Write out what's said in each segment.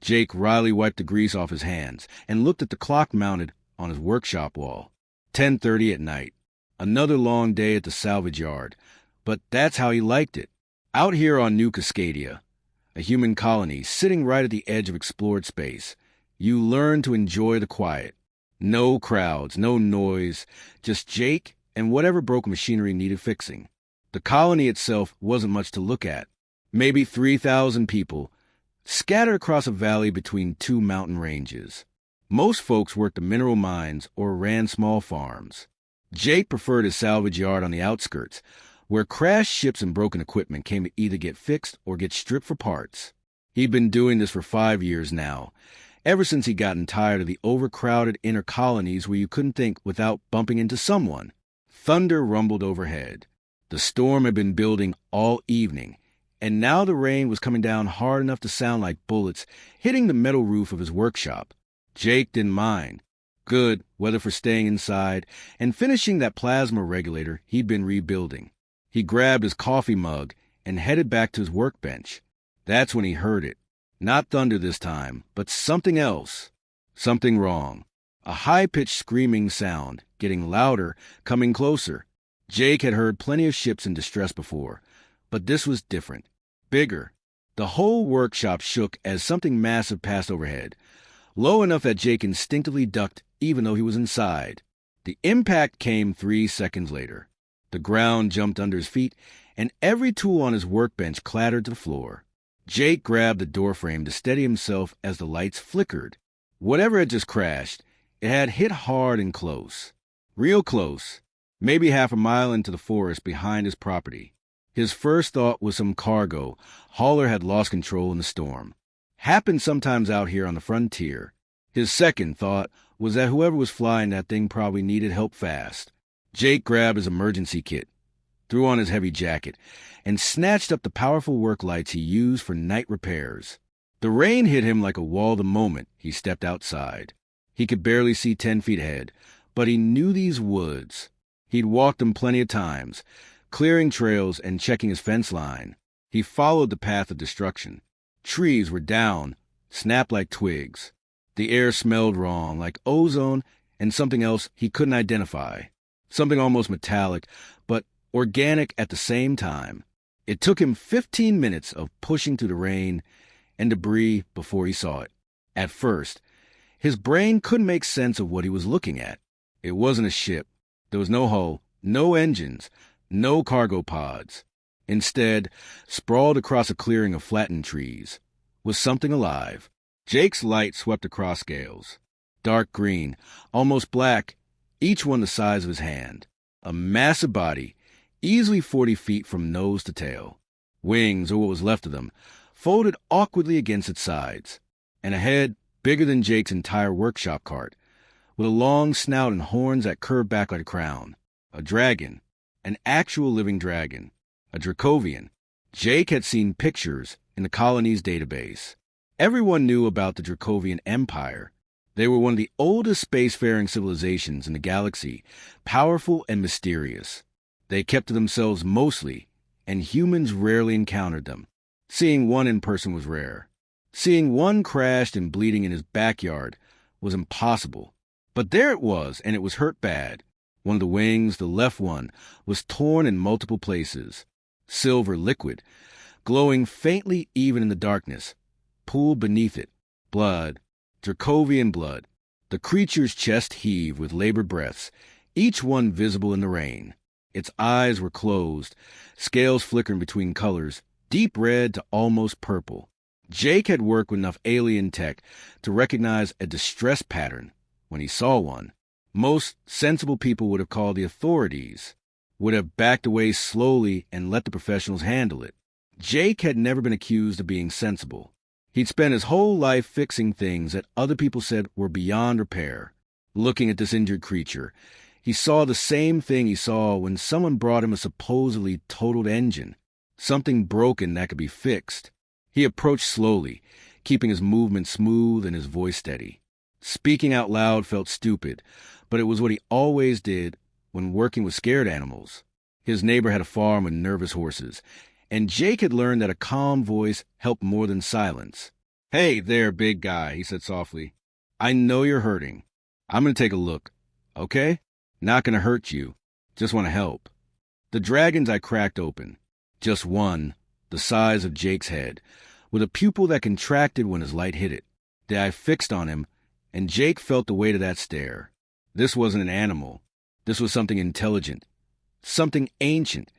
Jake wryly wiped the grease off his hands and looked at the clock mounted on his workshop wall. 10:30 at night. Another long day at the salvage yard. But that's how he liked it. Out here on New Cascadia, a human colony sitting right at the edge of explored space, you learn to enjoy the quiet. No crowds, no noise, just Jake and whatever broken machinery needed fixing. The colony itself wasn't much to look at. Maybe 3,000 people, scattered across a valley between two mountain ranges. Most folks worked the mineral mines or ran small farms. Jake preferred his salvage yard on the outskirts, where crashed ships and broken equipment came to either get fixed or get stripped for parts. He'd been doing this for 5 years now, ever since he'd gotten tired of the overcrowded inner colonies where you couldn't think without bumping into someone. Thunder rumbled overhead. The storm had been building all evening, and now the rain was coming down hard enough to sound like bullets hitting the metal roof of his workshop. Jake didn't mind. Good weather for staying inside and finishing that plasma regulator he'd been rebuilding. He grabbed his coffee mug and headed back to his workbench. That's when he heard it. Not thunder this time, but something else. Something wrong. A high-pitched screaming sound, getting louder, coming closer. Jake had heard plenty of ships in distress before, but this was different. Bigger. The whole workshop shook as something massive passed overhead, low enough that Jake instinctively ducked even though he was inside. The impact came 3 seconds later. The ground jumped under his feet, and every tool on his workbench clattered to the floor. Jake grabbed the doorframe to steady himself as the lights flickered. Whatever had just crashed, it had hit hard and close. Real close. Maybe half a mile into the forest behind his property. His first thought was some cargo hauler had lost control in the storm. Happened sometimes out here on the frontier. His second thought was that whoever was flying that thing probably needed help fast. Jake grabbed his emergency kit, threw on his heavy jacket, and snatched up the powerful work lights he used for night repairs. The rain hit him like a wall the moment he stepped outside. He could barely see 10 feet ahead, but he knew these woods. He'd walked them plenty of times, clearing trails and checking his fence line. He followed the path of destruction. Trees were down, snapped like twigs. The air smelled wrong, like ozone and something else he couldn't identify. Something almost metallic, but organic at the same time. It took him 15 minutes of pushing through the rain and debris before he saw it. At first, his brain couldn't make sense of what he was looking at. It wasn't a ship. There was no hull, no engines, no cargo pods. Instead, sprawled across a clearing of flattened trees, was something alive. Jake's light swept across scales. Dark green, almost black, each one the size of his hand. A massive body, easily 40 feet from nose to tail. Wings, or what was left of them, folded awkwardly against its sides. And a head bigger than Jake's entire workshop cart, with a long snout and horns that curved back like a crown. A dragon. An actual living dragon. A Dracovian. Jake had seen pictures in the colony's database. Everyone knew about the Dracovian Empire. They were one of the oldest spacefaring civilizations in the galaxy, powerful and mysterious. They kept to themselves mostly, and humans rarely encountered them. Seeing one in person was rare. Seeing one crashed and bleeding in his backyard was impossible. But there it was, and it was hurt bad. One of the wings, the left one, was torn in multiple places. Silver liquid, glowing faintly even in the darkness, pooled beneath it. Blood. Dracovian blood. The creature's chest heaved with labored breaths, each one visible in the rain. Its eyes were closed, scales flickering between colors, deep red to almost purple. Jake had worked with enough alien tech to recognize a distress pattern when he saw one. Most sensible people would have called the authorities, would have backed away slowly and let the professionals handle it. Jake had never been accused of being sensible. He'd spent his whole life fixing things that other people said were beyond repair. Looking at this injured creature, he saw the same thing he saw when someone brought him a supposedly totaled engine, something broken that could be fixed. He approached slowly, keeping his movement smooth and his voice steady. Speaking out loud felt stupid, but it was what he always did when working with scared animals. His neighbor had a farm with nervous horses, and Jake had learned that a calm voice helped more than silence. Hey there, big guy, he said softly. I know you're hurting. I'm going to take a look, okay? Not going to hurt you. Just want to help. The dragons I cracked open. Just one, the size of Jake's head, with a pupil that contracted when his light hit it. The eye fixed on him, and Jake felt the weight of that stare. This wasn't an animal. This was something intelligent, something ancient,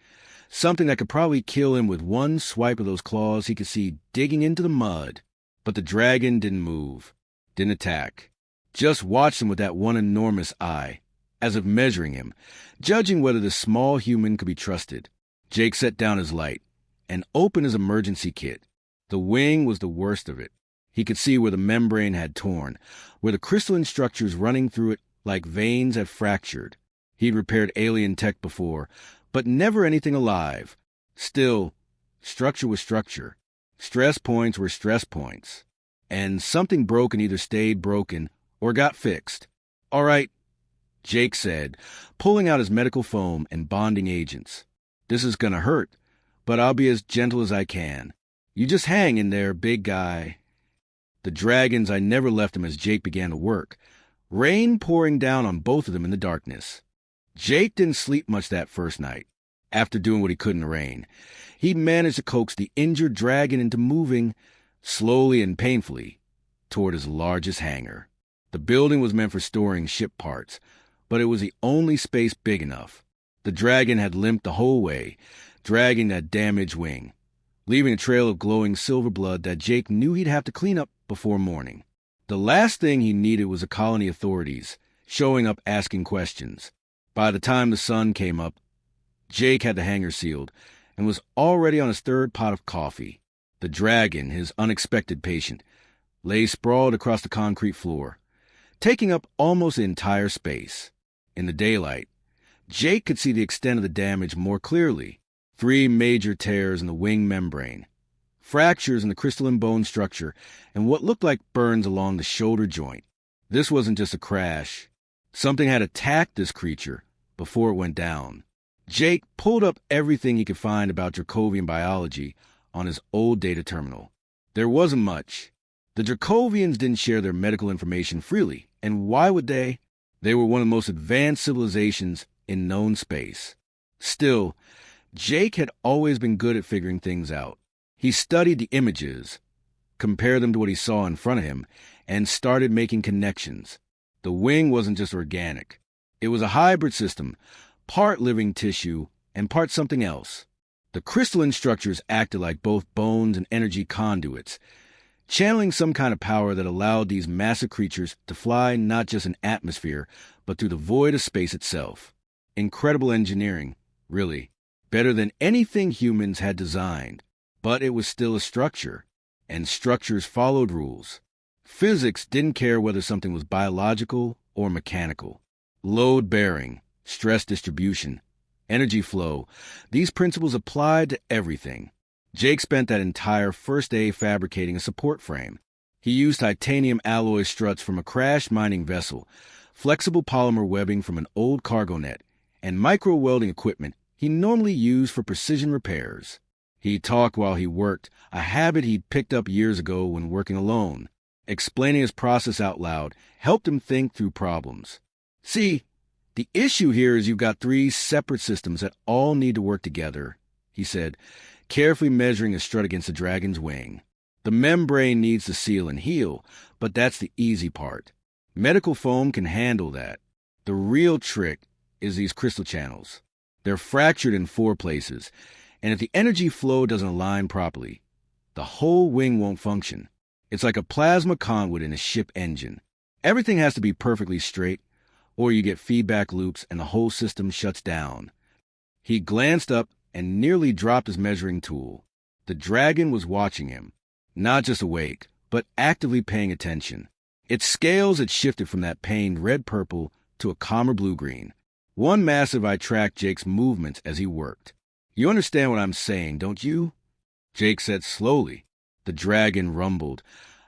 something that could probably kill him with one swipe of those claws he could see digging into the mud. But the dragon didn't move, didn't attack. Just watched him with that one enormous eye, as if measuring him, judging whether this small human could be trusted. Jake set down his light and opened his emergency kit. The wing was the worst of it. He could see where the membrane had torn, where the crystalline structures running through it like veins had fractured. He'd repaired alien tech before, but never anything alive. Still, structure was structure. Stress points were stress points. And something broken either stayed broken or got fixed. All right, Jake said, pulling out his medical foam and bonding agents. This is gonna hurt, but I'll be as gentle as I can. You just hang in there, big guy. The dragons, I never left him as Jake began to work. Rain pouring down on both of them in the darkness. Jake didn't sleep much that first night. After doing what he could in the rain, he managed to coax the injured dragon into moving, slowly and painfully, toward his largest hangar. The building was meant for storing ship parts, but it was the only space big enough. The dragon had limped the whole way, dragging that damaged wing, leaving a trail of glowing silver blood that Jake knew he'd have to clean up before morning. The last thing he needed was the colony authorities showing up asking questions. By the time the sun came up, Jake had the hangar sealed and was already on his third pot of coffee. The dragon, his unexpected patient, lay sprawled across the concrete floor, taking up almost the entire space. In the daylight, Jake could see the extent of the damage more clearly. 3 major tears in the wing membrane, fractures in the crystalline bone structure, and what looked like burns along the shoulder joint. This wasn't just a crash. Something had attacked this creature before it went down. Jake pulled up everything he could find about Dracovian biology on his old data terminal. There wasn't much. The Dracovians didn't share their medical information freely, and why would they? They were one of the most advanced civilizations in known space. Still, Jake had always been good at figuring things out. He studied the images, compared them to what he saw in front of him, and started making connections. The wing wasn't just organic. It was a hybrid system, part living tissue and part something else. The crystalline structures acted like both bones and energy conduits, channeling some kind of power that allowed these massive creatures to fly not just in atmosphere, but through the void of space itself. Incredible engineering, really. Better than anything humans had designed. But it was still a structure, and structures followed rules. Physics didn't care whether something was biological or mechanical. Load bearing, stress distribution, energy flow, these principles applied to everything. Jake spent that entire first day fabricating a support frame. He used titanium alloy struts from a crashed mining vessel, flexible polymer webbing from an old cargo net, and micro-welding equipment he normally used for precision repairs. He talked while he worked, a habit he'd picked up years ago when working alone. Explaining his process out loud helped him think through problems. See, the issue here is you've got 3 separate systems that all need to work together, he said, carefully measuring a strut against the dragon's wing. The membrane needs to seal and heal, but that's the easy part. Medical foam can handle that. The real trick is these crystal channels. They're fractured in 4 places, and if the energy flow doesn't align properly, the whole wing won't function. It's like a plasma conduit in a ship engine. Everything has to be perfectly straight, or you get feedback loops and the whole system shuts down. He glanced up and nearly dropped his measuring tool. The dragon was watching him, not just awake, but actively paying attention. Its scales had shifted from that pained red-purple to a calmer blue-green. One massive eye tracked Jake's movements as he worked. You understand what I'm saying, don't you? Jake said slowly. The dragon rumbled,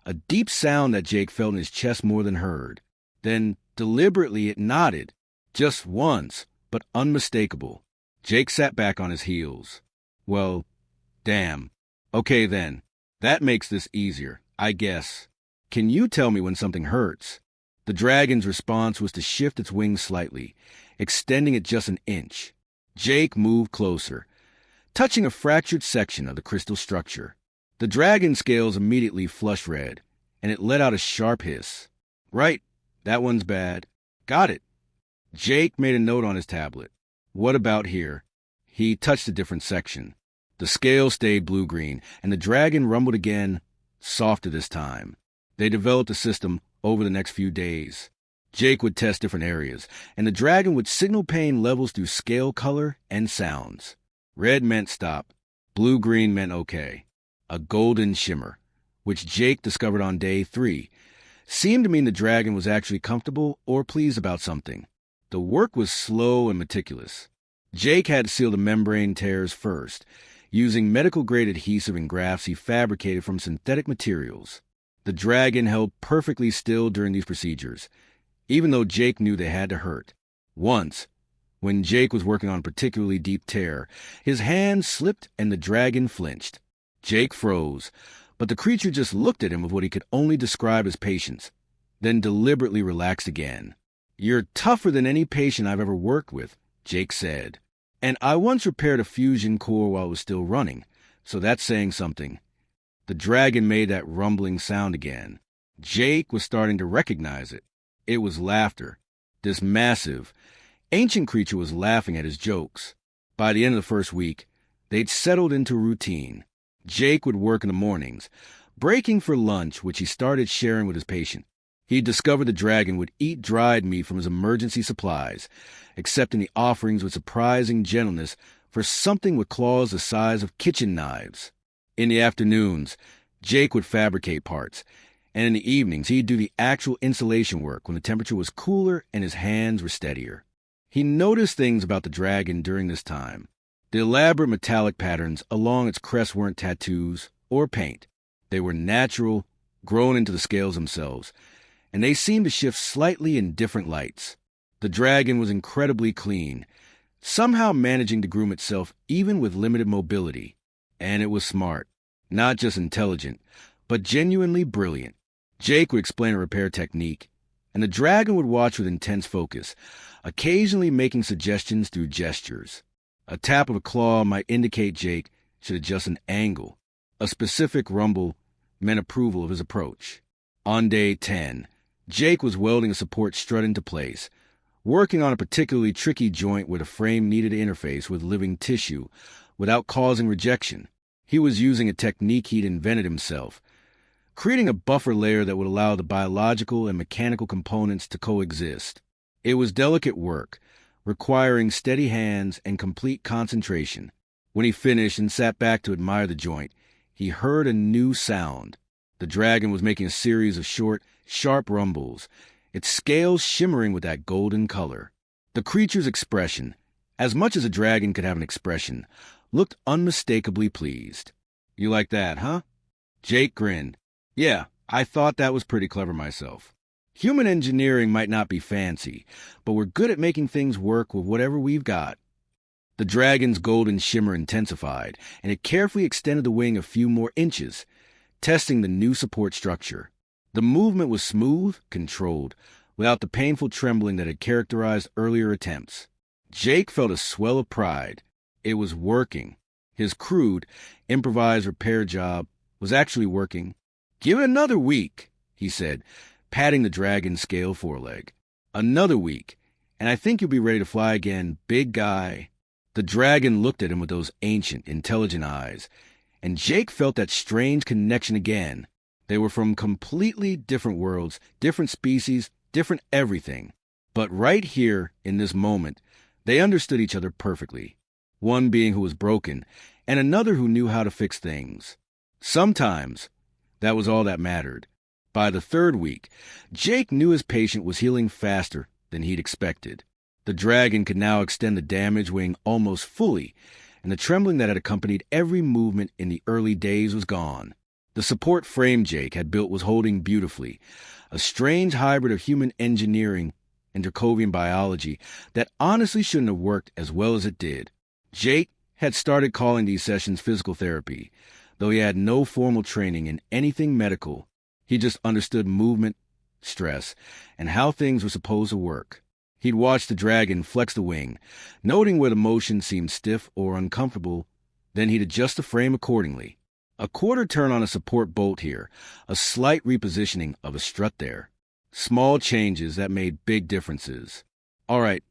a deep sound that Jake felt in his chest more than heard. Then, deliberately, it nodded. Just once, but unmistakable. Jake sat back on his heels. Well, damn. Okay then. That makes this easier. I guess. Can you tell me when something hurts? The dragon's response was to shift its wings slightly, extending it just an inch. Jake moved closer, touching a fractured section of the crystal structure. The dragon's scales immediately flushed red, and it let out a sharp hiss. Right, that one's bad. Got it. Jake made a note on his tablet. What about here? He touched a different section. The scale stayed blue-green, and the dragon rumbled again, softer this time. They developed a system over the next few days. Jake would test different areas, and the dragon would signal pain levels through scale color and sounds. Red meant stop. Blue-green meant okay. A golden shimmer, which Jake discovered on day 3, seemed to mean the dragon was actually comfortable or pleased about something. The work was slow and meticulous. Jake had to seal the membrane tears first, using medical-grade adhesive and grafts he fabricated from synthetic materials. The dragon held perfectly still during these procedures, even though Jake knew they had to hurt. Once, when Jake was working on a particularly deep tear, his hand slipped and the dragon flinched. Jake froze, but the creature just looked at him with what he could only describe as patience, then deliberately relaxed again. "You're tougher than any patient I've ever worked with," Jake said. "And I once repaired a fusion core while it was still running, so that's saying something." The dragon made that rumbling sound again. Jake was starting to recognize it. It was laughter. This massive, ancient creature was laughing at his jokes. By the end of the first week, they'd settled into routine. Jake would work in the mornings, breaking for lunch, which he started sharing with his patient. He discovered the dragon would eat dried meat from his emergency supplies, accepting the offerings with surprising gentleness for something with claws the size of kitchen knives. In the afternoons, Jake would fabricate parts, and in the evenings he'd do the actual installation work when the temperature was cooler and his hands were steadier. He noticed things about the dragon during this time. The elaborate metallic patterns along its crest weren't tattoos or paint. They were natural, grown into the scales themselves, and they seemed to shift slightly in different lights. The dragon was incredibly clean, somehow managing to groom itself even with limited mobility. And it was smart, not just intelligent, but genuinely brilliant. Jake would explain a repair technique, and the dragon would watch with intense focus, occasionally making suggestions through gestures. A tap of a claw might indicate Jake should adjust an angle. A specific rumble meant approval of his approach. On day 10, Jake was welding a support strut into place, working on a particularly tricky joint where the frame needed to interface with living tissue without causing rejection. He was using a technique he'd invented himself, creating a buffer layer that would allow the biological and mechanical components to coexist. It was delicate work, requiring steady hands and complete concentration. When he finished and sat back to admire the joint, he heard a new sound. The dragon was making a series of short, sharp rumbles, its scales shimmering with that golden color. The creature's expression, as much as a dragon could have an expression, looked unmistakably pleased. "You like that, huh?" Jake grinned. "Yeah, I thought that was pretty clever myself. Human engineering might not be fancy, but we're good at making things work with whatever we've got." The dragon's golden shimmer intensified, and it carefully extended the wing a few more inches, testing the new support structure. The movement was smooth, controlled, without the painful trembling that had characterized earlier attempts. Jake felt a swell of pride. It was working. His crude, improvised repair job was actually working. "Give it another week," he said, patting the dragon's scale foreleg. "Another week, and I think you'll be ready to fly again, big guy." The dragon looked at him with those ancient, intelligent eyes, and Jake felt that strange connection again. They were from completely different worlds, different species, different everything. But right here, in this moment, they understood each other perfectly. One being who was broken, and another who knew how to fix things. Sometimes, that was all that mattered. By the third week, Jake knew his patient was healing faster than he'd expected. The dragon could now extend the damaged wing almost fully, and the trembling that had accompanied every movement in the early days was gone. The support frame Jake had built was holding beautifully, a strange hybrid of human engineering and Dracovian biology that honestly shouldn't have worked as well as it did. Jake had started calling these sessions physical therapy, Though he had no formal training in anything medical, he just understood movement, stress, and how things were supposed to work. He'd watch the dragon flex the wing, noting where the motion seemed stiff or uncomfortable, then he'd adjust the frame accordingly. A quarter turn on a support bolt here, a slight repositioning of a strut there. Small changes that made big differences. All right,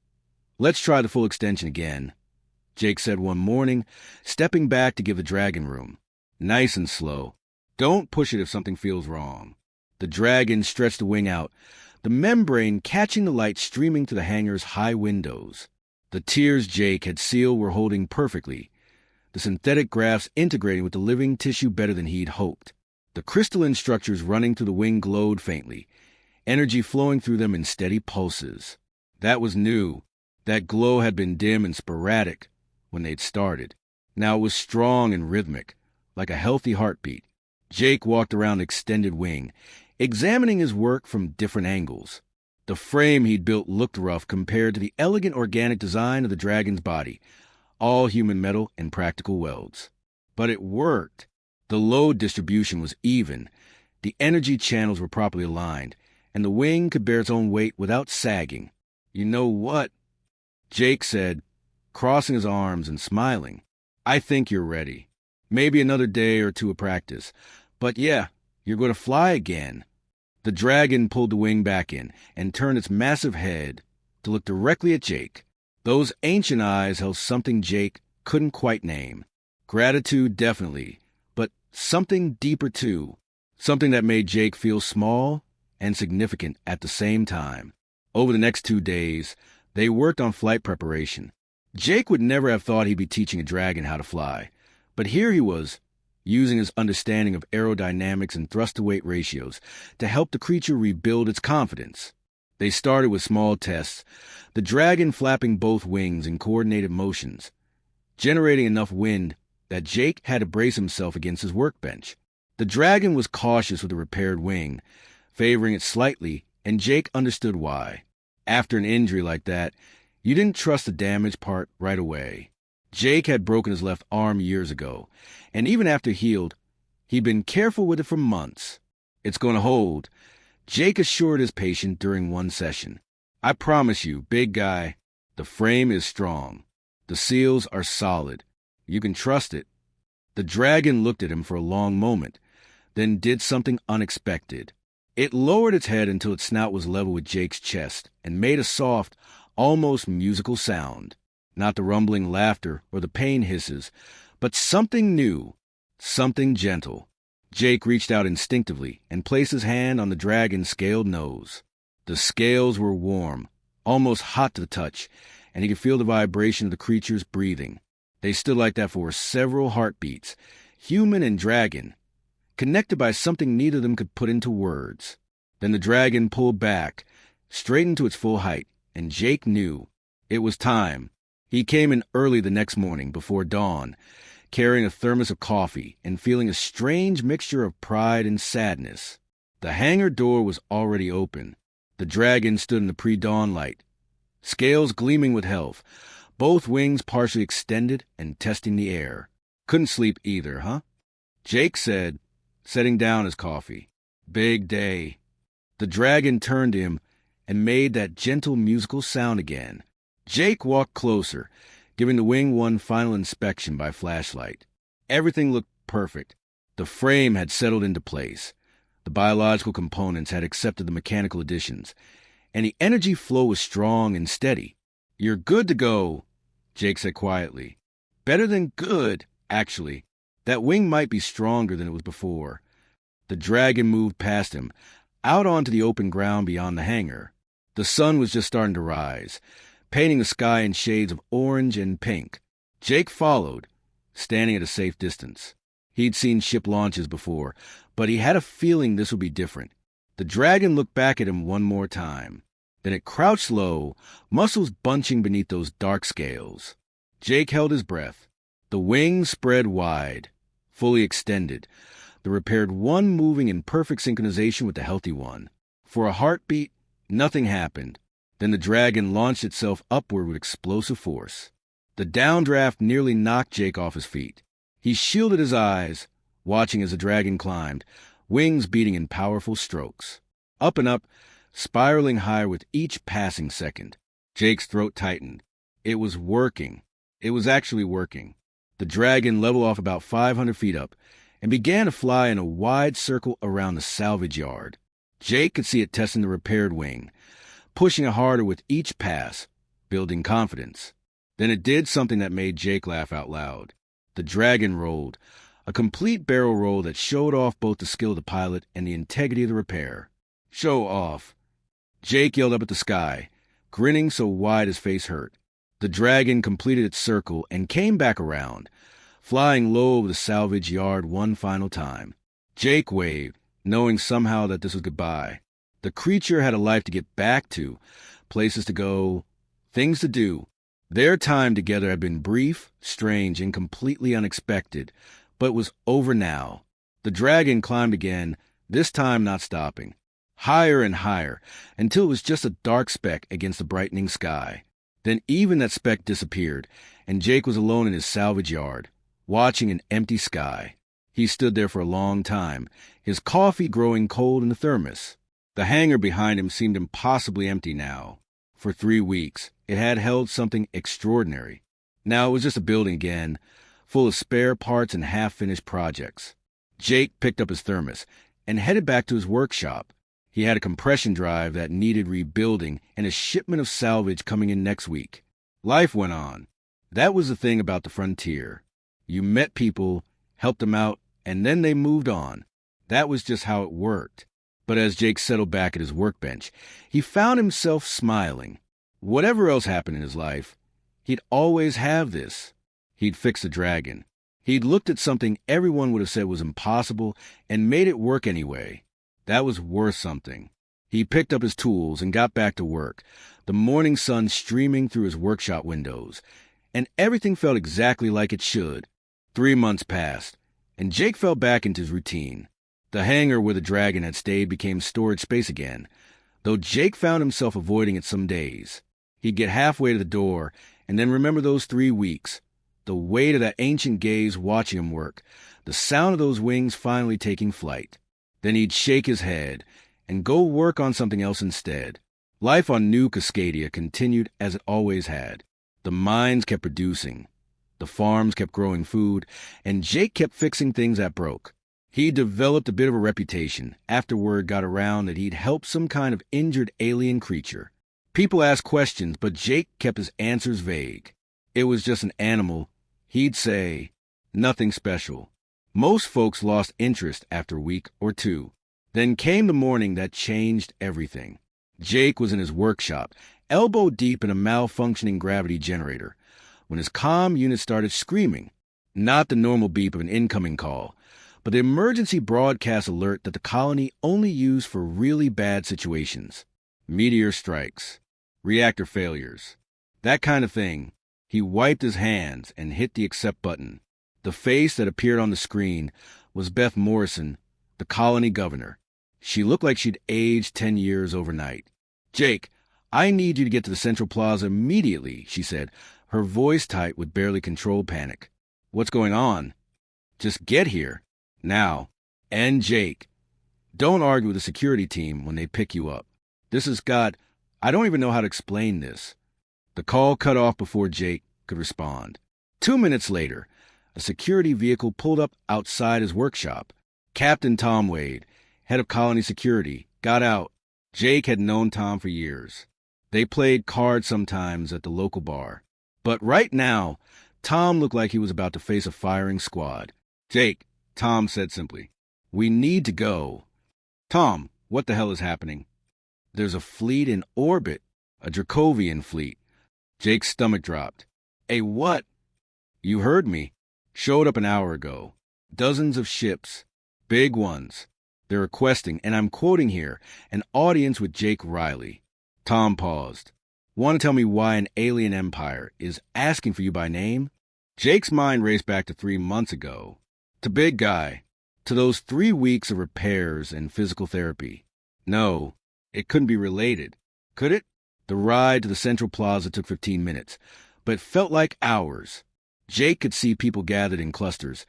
let's try the full extension again, Jake said one morning, stepping back to give the dragon room. Nice and slow. Don't push it if something feels wrong. The dragon stretched the wing out, the membrane catching the light streaming to the hangar's high windows. The tiers Jake had sealed were holding perfectly, the synthetic grafts integrating with the living tissue better than he'd hoped. The crystalline structures running through the wing glowed faintly, energy flowing through them in steady pulses. That was new. That glow had been dim and sporadic when they'd started. Now it was strong and rhythmic, like a healthy heartbeat. Jake walked around the extended wing, examining his work from different angles. The frame he'd built looked rough compared to the elegant organic design of the dragon's body, all human metal and practical welds. But it worked. The load distribution was even, the energy channels were properly aligned, and the wing could bear its own weight without sagging. You know what? Jake said, crossing his arms and smiling. I think you're ready. Maybe another day or two of practice. But yeah, you're going to fly again. The dragon pulled the wing back in and turned its massive head to look directly at Jake. Those ancient eyes held something Jake couldn't quite name. Gratitude, definitely, but something deeper too. Something that made Jake feel small and significant at the same time. Over the next 2 days, they worked on flight preparation. Jake would never have thought he'd be teaching a dragon how to fly, but here he was, using his understanding of aerodynamics and thrust-to-weight ratios to help the creature rebuild its confidence. They started with small tests, the dragon flapping both wings in coordinated motions, generating enough wind that Jake had to brace himself against his workbench. The dragon was cautious with the repaired wing, favoring it slightly, and Jake understood why. After an injury like that, you didn't trust the damaged part right away. Jake had broken his left arm years ago, and even after healed, he'd been careful with it for months. It's going to hold, Jake assured his patient during one session. I promise you, big guy, the frame is strong. The seals are solid. You can trust it. The dragon looked at him for a long moment, then did something unexpected. It lowered its head until its snout was level with Jake's chest and made a soft, almost musical sound. Not the rumbling laughter or the pain hisses, but something new, something gentle. Jake reached out instinctively and placed his hand on the dragon's scaled nose. The scales were warm, almost hot to the touch, and he could feel the vibration of the creature's breathing. They stood like that for several heartbeats, human and dragon, connected by something neither of them could put into words. Then the dragon pulled back, straightened to its full height, and Jake knew it was time. He came in early the next morning, before dawn, carrying a thermos of coffee and feeling a strange mixture of pride and sadness. The hangar door was already open. The dragon stood in the pre-dawn light, scales gleaming with health, both wings partially extended and testing the air. Couldn't sleep either, huh? Jake said, setting down his coffee. Big day. The dragon turned to him and made that gentle musical sound again. Jake walked closer, giving the wing one final inspection by flashlight. Everything looked perfect. The frame had settled into place. The biological components had accepted the mechanical additions, and the energy flow was strong and steady. You're good to go, Jake said quietly. Better than good, actually. That wing might be stronger than it was before. The dragon moved past him, out onto the open ground beyond the hangar. The sun was just starting to rise, painting the sky in shades of orange and pink. Jake followed, standing at a safe distance. He'd seen ship launches before, but he had a feeling this would be different. The dragon looked back at him one more time. Then it crouched low, muscles bunching beneath those dark scales. Jake held his breath. The wings spread wide, fully extended, the repaired one moving in perfect synchronization with the healthy one. For a heartbeat, nothing happened. Then the dragon launched itself upward with explosive force. The downdraft nearly knocked Jake off his feet. He shielded his eyes, watching as the dragon climbed, wings beating in powerful strokes. Up and up, spiraling higher with each passing second. Jake's throat tightened. It was working. It was actually working. The dragon leveled off about 500 feet up and began to fly in a wide circle around the salvage yard. Jake could see it testing the repaired wing, pushing it harder with each pass, building confidence. Then it did something that made Jake laugh out loud. The dragon rolled, a complete barrel roll that showed off both the skill of the pilot and the integrity of the repair. Show off. Jake yelled up at the sky, grinning so wide his face hurt. The dragon completed its circle and came back around, flying low over the salvage yard one final time. Jake waved, knowing somehow that this was goodbye. The creature had a life to get back to, places to go, things to do. Their time together had been brief, strange, and completely unexpected, but it was over now. The dragon climbed again, this time not stopping. Higher and higher, until it was just a dark speck against the brightening sky. Then even that speck disappeared, and Jake was alone in his salvage yard, watching an empty sky. He stood there for a long time, his coffee growing cold in the thermos. The hangar behind him seemed impossibly empty now. For 3 weeks, it had held something extraordinary. Now it was just a building again, full of spare parts and half-finished projects. Jake picked up his thermos and headed back to his workshop. He had a compression drive that needed rebuilding and a shipment of salvage coming in next week. Life went on. That was the thing about the frontier. You met people, helped them out, and then they moved on. That was just how it worked. But as Jake settled back at his workbench, he found himself smiling. Whatever else happened in his life, he'd always have this. He'd fix the dragon. He'd looked at something everyone would have said was impossible and made it work anyway. That was worth something. He picked up his tools and got back to work, the morning sun streaming through his workshop windows, and everything felt exactly like it should. 3 months passed, and Jake fell back into his routine. The hangar where the dragon had stayed became storage space again, though Jake found himself avoiding it some days. He'd get halfway to the door and then remember those 3 weeks, the weight of that ancient gaze watching him work, the sound of those wings finally taking flight. Then he'd shake his head and go work on something else instead. Life on New Cascadia continued as it always had. The mines kept producing, the farms kept growing food, and Jake kept fixing things that broke. He developed a bit of a reputation after word got around that he'd helped some kind of injured alien creature. People asked questions, but Jake kept his answers vague. It was just an animal. He'd say, nothing special. Most folks lost interest after a week or two. Then came the morning that changed everything. Jake was in his workshop, elbow deep in a malfunctioning gravity generator, when his comm unit started screaming. Not the normal beep of an incoming call, but the emergency broadcast alert that the colony only used for really bad situations. Meteor strikes, reactor failures, that kind of thing. He wiped his hands and hit the accept button. The face that appeared on the screen was Beth Morrison, the colony governor. She looked like she'd aged 10 years overnight. "Jake, I need you to get to the Central Plaza immediately," she said, her voice tight with barely controlled panic. "What's going on?" "Just get here. Now." "And Jake, don't argue with the security team when they pick you up. This has got... I don't even know how to explain this." The call cut off before Jake could respond. 2 minutes later, a security vehicle pulled up outside his workshop. Captain Tom Wade, head of colony security, got out. Jake had known Tom for years. They played cards sometimes at the local bar. But right now, Tom looked like he was about to face a firing squad. "Jake," Tom said simply, "we need to go." "Tom, what the hell is happening?" "There's a fleet in orbit, a Dracovian fleet." Jake's stomach dropped. "A what?" "You heard me. Showed up an hour ago. Dozens of ships. Big ones. They're requesting, and I'm quoting here, an audience with Jake Riley." Tom paused. "Want to tell me why an alien empire is asking for you by name?" Jake's mind raced back to 3 months ago. To Big Guy. To those 3 weeks of repairs and physical therapy. No, it couldn't be related. Could it? The ride to the Central Plaza took 15 minutes, but it felt like hours. Jake could see people gathered in clusters,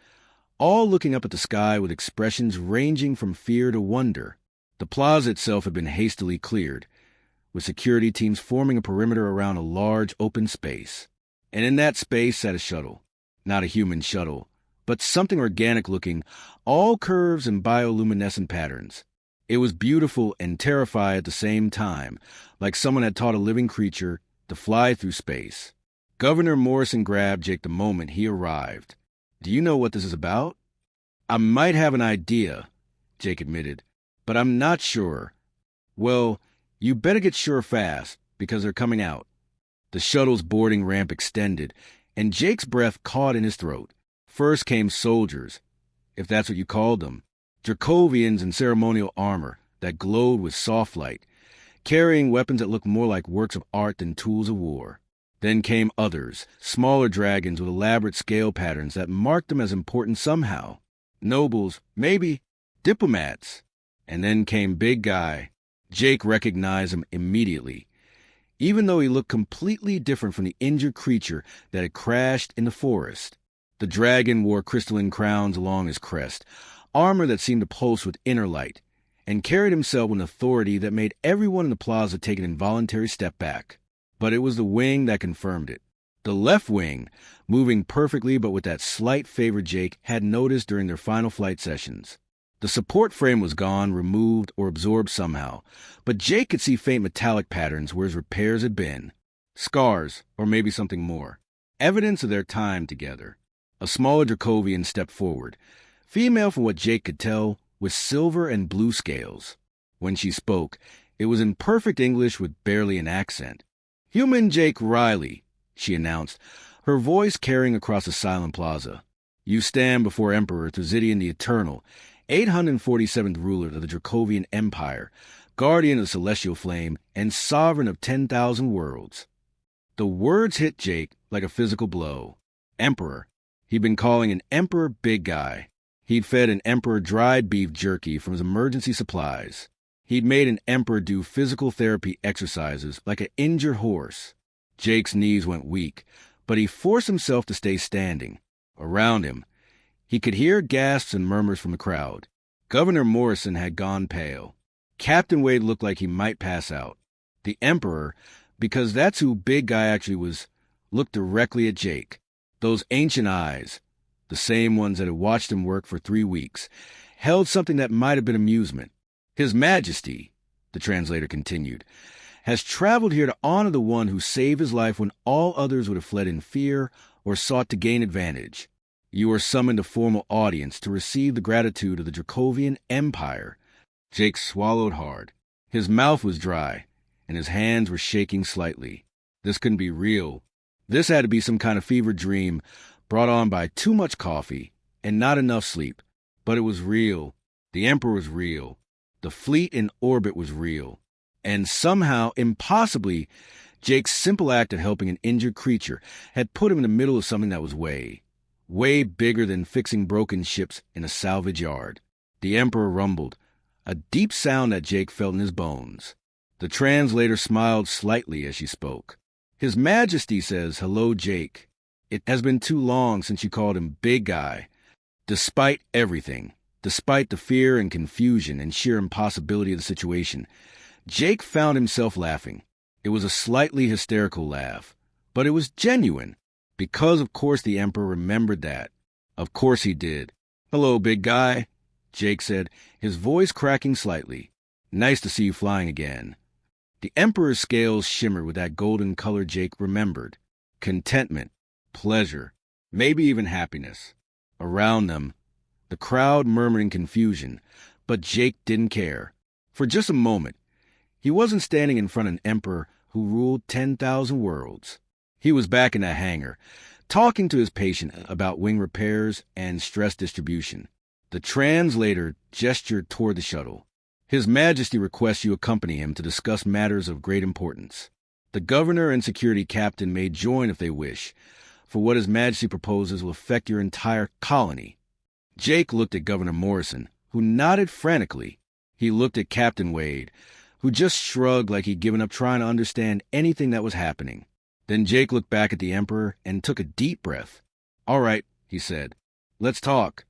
all looking up at the sky with expressions ranging from fear to wonder. The plaza itself had been hastily cleared, with security teams forming a perimeter around a large open space. And in that space sat a shuttle. Not a human shuttle, but something organic-looking, all curves and bioluminescent patterns. It was beautiful and terrifying at the same time, like someone had taught a living creature to fly through space. Governor Morrison grabbed Jake the moment he arrived. "Do you know what this is about?" "I might have an idea," Jake admitted, "but I'm not sure." "Well, you better get sure fast, because they're coming out." The shuttle's boarding ramp extended, and Jake's breath caught in his throat. First came soldiers, if that's what you called them, Dracovians in ceremonial armor that glowed with soft light, carrying weapons that looked more like works of art than tools of war. Then came others, smaller dragons with elaborate scale patterns that marked them as important somehow. Nobles, maybe, diplomats. And then came Big Guy. Jake recognized him immediately, even though he looked completely different from the injured creature that had crashed in the forest. The dragon wore crystalline crowns along his crest, armor that seemed to pulse with inner light, and carried himself with an authority that made everyone in the plaza take an involuntary step back. But it was the wing that confirmed it. The left wing, moving perfectly but with that slight favor Jake had noticed during their final flight sessions. The support frame was gone, removed, or absorbed somehow, but Jake could see faint metallic patterns where his repairs had been. Scars, or maybe something more. Evidence of their time together. A smaller Dracovian stepped forward, female from what Jake could tell, with silver and blue scales. When she spoke, it was in perfect English with barely an accent. "Human Jake Riley," she announced, her voice carrying across the silent plaza. "You stand before Emperor Thuzidian the Eternal, 847th ruler of the Dracovian Empire, guardian of the celestial flame, and sovereign of 10,000 worlds." The words hit Jake like a physical blow. Emperor. He'd been calling an emperor Big Guy. He'd fed an emperor dried beef jerky from his emergency supplies. He'd made an emperor do physical therapy exercises like an injured horse. Jake's knees went weak, but he forced himself to stay standing. Around him, he could hear gasps and murmurs from the crowd. Governor Morrison had gone pale. Captain Wade looked like he might pass out. The Emperor, because that's who Big Guy actually was, looked directly at Jake. Those ancient eyes, the same ones that had watched him work for 3 weeks, held something that might have been amusement. "His Majesty," the translator continued, "has traveled here to honor the one who saved his life when all others would have fled in fear or sought to gain advantage. You are summoned to formal audience to receive the gratitude of the Dracovian Empire." Jake swallowed hard. His mouth was dry, and his hands were shaking slightly. This couldn't be real. This had to be some kind of fever dream brought on by too much coffee and not enough sleep. But it was real. The Emperor was real. The fleet in orbit was real. And somehow, impossibly, Jake's simple act of helping an injured creature had put him in the middle of something that was way bigger than fixing broken ships in a salvage yard. The Emperor rumbled, a deep sound that Jake felt in his bones. The translator smiled slightly as she spoke. "His Majesty says, 'Hello, Jake. It has been too long since you called him Big Guy.'" Despite everything, despite the fear and confusion and sheer impossibility of the situation, Jake found himself laughing. It was a slightly hysterical laugh, but it was genuine, because of course the Emperor remembered that. Of course he did. "Hello, Big Guy," Jake said, his voice cracking slightly. "Nice to see you flying again." The Emperor's scales shimmered with that golden color Jake remembered. Contentment, pleasure, maybe even happiness. Around them, the crowd murmured in confusion, but Jake didn't care. For just a moment, he wasn't standing in front of an emperor who ruled 10,000 worlds. He was back in that hangar, talking to his patient about wing repairs and stress distribution. The translator gestured toward the shuttle. "His Majesty requests you accompany him to discuss matters of great importance. The governor and security captain may join if they wish, for what His Majesty proposes will affect your entire colony." Jake looked at Governor Morrison, who nodded frantically. He looked at Captain Wade, who just shrugged like he'd given up trying to understand anything that was happening. Then Jake looked back at the Emperor and took a deep breath. "All right," he said. "Let's talk."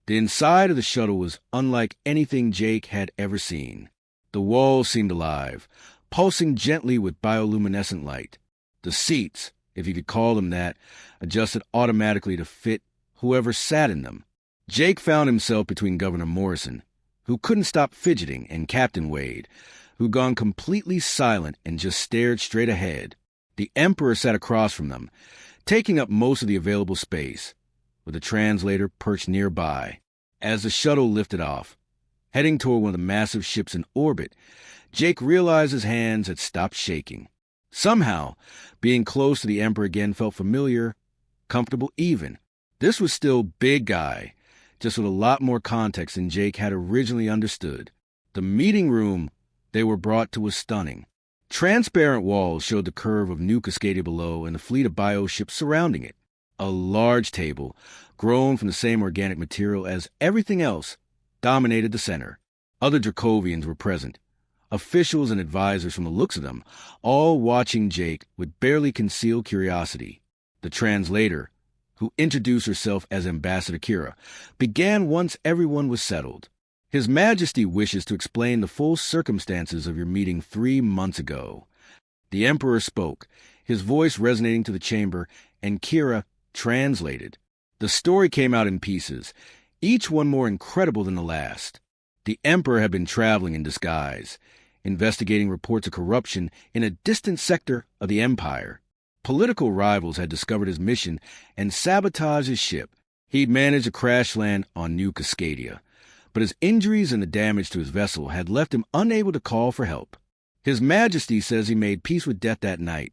The inside of the shuttle was unlike anything Jake had ever seen. The walls seemed alive, pulsing gently with bioluminescent light. The seats, if you could call them that, adjusted automatically to fit whoever sat in them. Jake found himself between Governor Morrison, who couldn't stop fidgeting, and Captain Wade, who'd gone completely silent and just stared straight ahead. The Emperor sat across from them, taking up most of the available space, with a translator perched nearby. As the shuttle lifted off, heading toward one of the massive ships in orbit, Jake realized his hands had stopped shaking. Somehow, being close to the Emperor again felt familiar, comfortable even. This was still Big Guy, just with a lot more context than Jake had originally understood. The meeting room they were brought to was stunning. Transparent walls showed the curve of New Cascadia below and the fleet of bioships surrounding it. A large table, grown from the same organic material as everything else, dominated the center. Other Dracovians were present, officials and advisors from the looks of them, all watching Jake with barely concealed curiosity. The translator, who introduced herself as Ambassador Kira, began once everyone was settled. His Majesty wishes to explain the full circumstances of your meeting 3 months ago. The Emperor spoke, his voice resonating to the chamber, and Kira translated. The story came out in pieces, each one more incredible than the last. The Emperor had been traveling in disguise, investigating reports of corruption in a distant sector of the Empire. Political rivals had discovered his mission and sabotaged his ship. He'd managed to crash land on New Cascadia, but his injuries and the damage to his vessel had left him unable to call for help. His Majesty says he made peace with death that night,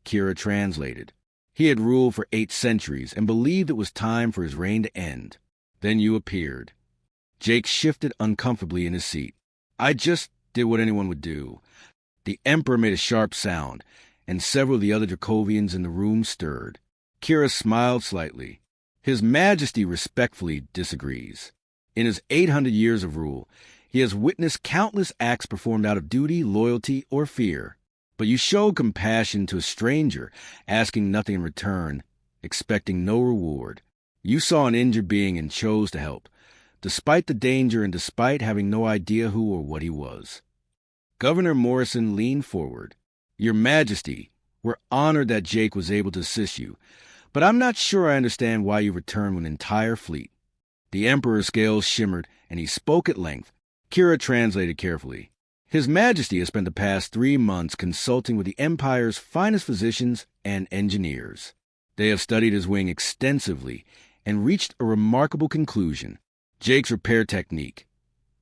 Kira translated. He had ruled for 8 centuries and believed it was time for his reign to end. Then you appeared. Jake shifted uncomfortably in his seat. I just did what anyone would do. The Emperor made a sharp sound, and several of the other Dracovians in the room stirred. Kira smiled slightly. His Majesty respectfully disagrees. In his 800 years of rule, he has witnessed countless acts performed out of duty, loyalty, or fear. But you showed compassion to a stranger, asking nothing in return, expecting no reward. You saw an injured being and chose to help, despite the danger and despite having no idea who or what he was. Governor Morrison leaned forward. Your Majesty, we're honored that Jake was able to assist you, but I'm not sure I understand why you returned with an entire fleet. The Emperor's scales shimmered, and he spoke at length. Kira translated carefully. His Majesty has spent the past 3 months consulting with the Empire's finest physicians and engineers. They have studied his wing extensively and reached a remarkable conclusion. Jake's repair technique,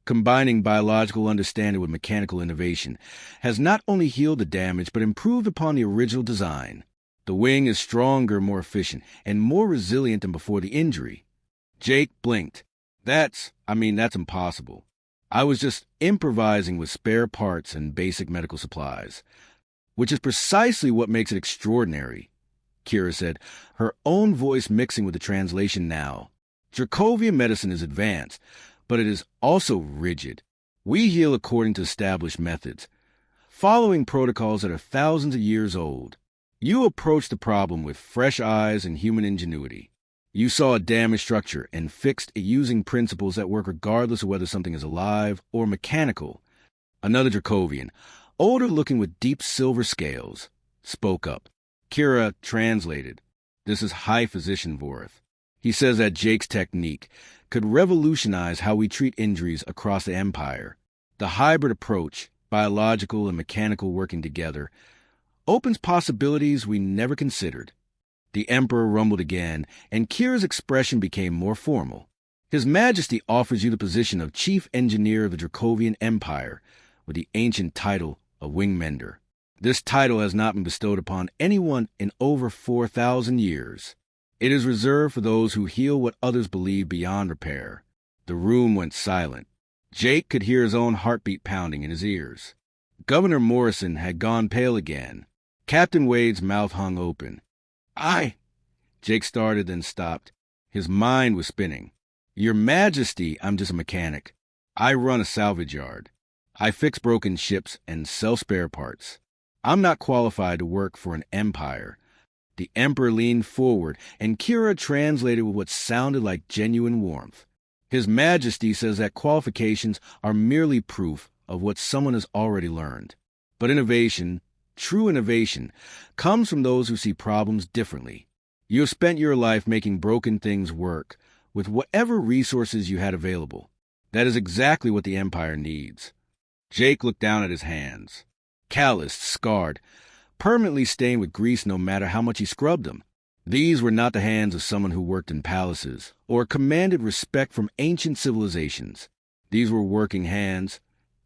combining biological understanding with mechanical innovation, has not only healed the damage but improved upon the original design. The wing is stronger, more efficient, and more resilient than before the injury. Jake blinked. That's impossible. I was just improvising with spare parts and basic medical supplies, which is precisely what makes it extraordinary, Kira said, her own voice mixing with the translation now. Dracovian medicine is advanced, but it is also rigid. We heal according to established methods, following protocols that are thousands of years old. You approached the problem with fresh eyes and human ingenuity. You saw a damaged structure and fixed it using principles that work regardless of whether something is alive or mechanical. Another Dracovian, older looking with deep silver scales, spoke up. Kira translated. This is High Physician Vorth. He says that Jake's technique could revolutionize how we treat injuries across the Empire. The hybrid approach, biological and mechanical working together, opens possibilities we never considered. The Emperor rumbled again, and Kira's expression became more formal. His Majesty offers you the position of Chief Engineer of the Dracovian Empire, with the ancient title of Wingmender. This title has not been bestowed upon anyone in over 4,000 years. It is reserved for those who heal what others believe beyond repair. The room went silent. Jake could hear his own heartbeat pounding in his ears. Governor Morrison had gone pale again. Captain Wade's mouth hung open. Jake started, then stopped. His mind was spinning. Your Majesty, I'm just a mechanic. I run a salvage yard. I fix broken ships and sell spare parts. I'm not qualified to work for an empire. The Emperor leaned forward, and Kira translated with what sounded like genuine warmth. His Majesty says that qualifications are merely proof of what someone has already learned. But innovation, true innovation, comes from those who see problems differently. You have spent your life making broken things work with whatever resources you had available. That is exactly what the Empire needs. Jake looked down at his hands. Calloused, scarred, permanently stained with grease no matter how much he scrubbed them. These were not the hands of someone who worked in palaces or commanded respect from ancient civilizations. These were working hands,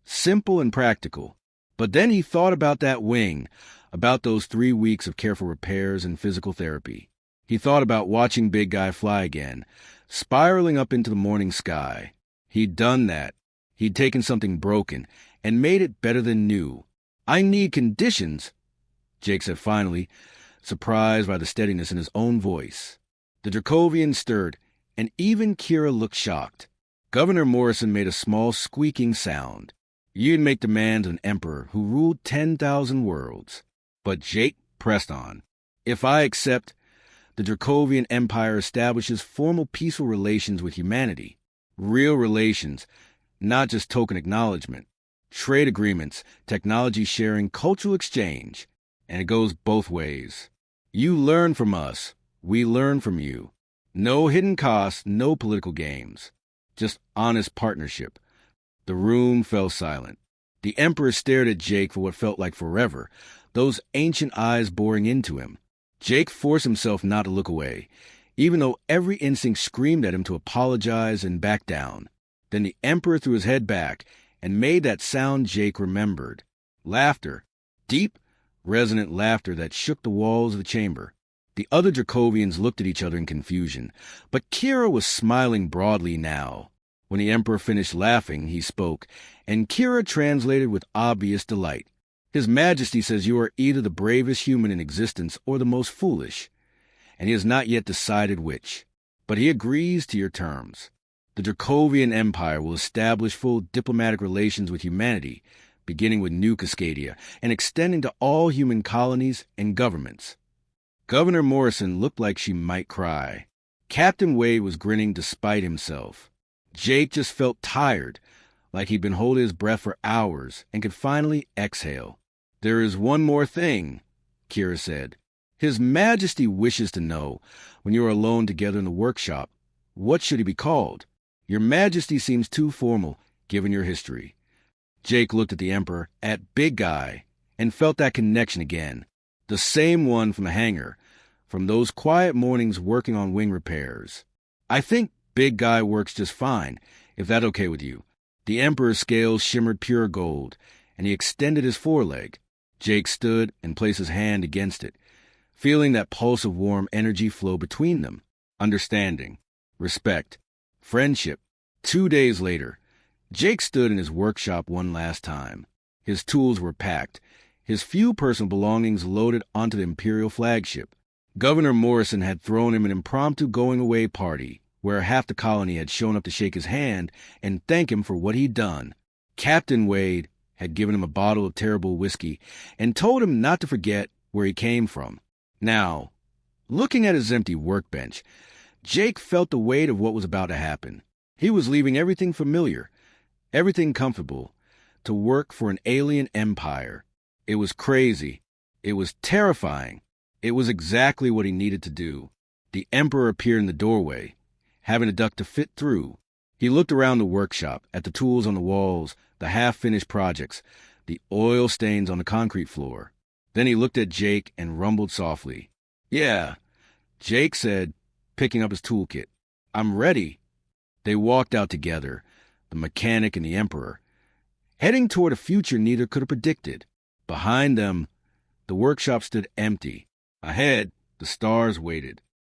simple and practical. But then he thought about that wing, about those 3 weeks of careful repairs and physical therapy. He thought about watching Big Guy fly again, spiraling up into the morning sky. He'd done that. He'd taken something broken and made it better than new. I need conditions, Jake said finally, surprised by the steadiness in his own voice. The Dracovian stirred, and even Kira looked shocked. Governor Morrison made a small squeaking sound. You'd make demands of an emperor who ruled 10,000 worlds. But Jake pressed on. If I accept, the Dracovian Empire establishes formal peaceful relations with humanity. Real relations, not just token acknowledgement. Trade agreements, technology sharing, cultural exchange. And it goes both ways. You learn from us. We learn from you. No hidden costs, no political games. Just honest partnership. The room fell silent. The Emperor stared at Jake for what felt like forever, those ancient eyes boring into him. Jake forced himself not to look away, even though every instinct screamed at him to apologize and back down. Then the Emperor threw his head back and made that sound Jake remembered. Laughter. Deep, resonant laughter that shook the walls of the chamber. The other Dracovians looked at each other in confusion, but Kira was smiling broadly now. When the Emperor finished laughing, he spoke, and Kira translated with obvious delight. His Majesty says you are either the bravest human in existence or the most foolish, and he has not yet decided which. But he agrees to your terms. The Dracovian Empire will establish full diplomatic relations with humanity, beginning with New Cascadia and extending to all human colonies and governments. Governor Morrison looked like she might cry. Captain Wade was grinning despite himself. Jake just felt tired, like he'd been holding his breath for hours and could finally exhale. There is one more thing, Kira said. His Majesty wishes to know, when you are alone together in the workshop, what should he be called? Your Majesty seems too formal, given your history. Jake looked at the Emperor, at Big Guy, and felt that connection again. The same one from the hangar, from those quiet mornings working on wing repairs. I think Big Guy works just fine, if that's okay with you. The Emperor's scales shimmered pure gold, and he extended his foreleg. Jake stood and placed his hand against it, feeling that pulse of warm energy flow between them. Understanding, respect, friendship. 2 days later, Jake stood in his workshop one last time. His tools were packed, his few personal belongings loaded onto the Imperial flagship. Governor Morrison had thrown him an impromptu going-away party, where half the colony had shown up to shake his hand and thank him for what he'd done. Captain Wade had given him a bottle of terrible whiskey and told him not to forget where he came from. Now, looking at his empty workbench, Jake felt the weight of what was about to happen. He was leaving everything familiar, everything comfortable, to work for an alien empire. It was crazy. It was terrifying. It was exactly what he needed to do. The Emperor appeared in the doorway, having a duct to fit through. He looked around the workshop, at the tools on the walls, the half-finished projects, the oil stains on the concrete floor. Then he looked at Jake and rumbled softly. "Yeah," Jake said, picking up his toolkit. "I'm ready." They walked out together, the mechanic and the Emperor, heading toward a future neither could have predicted. Behind them, the workshop stood empty. Ahead, the stars waited.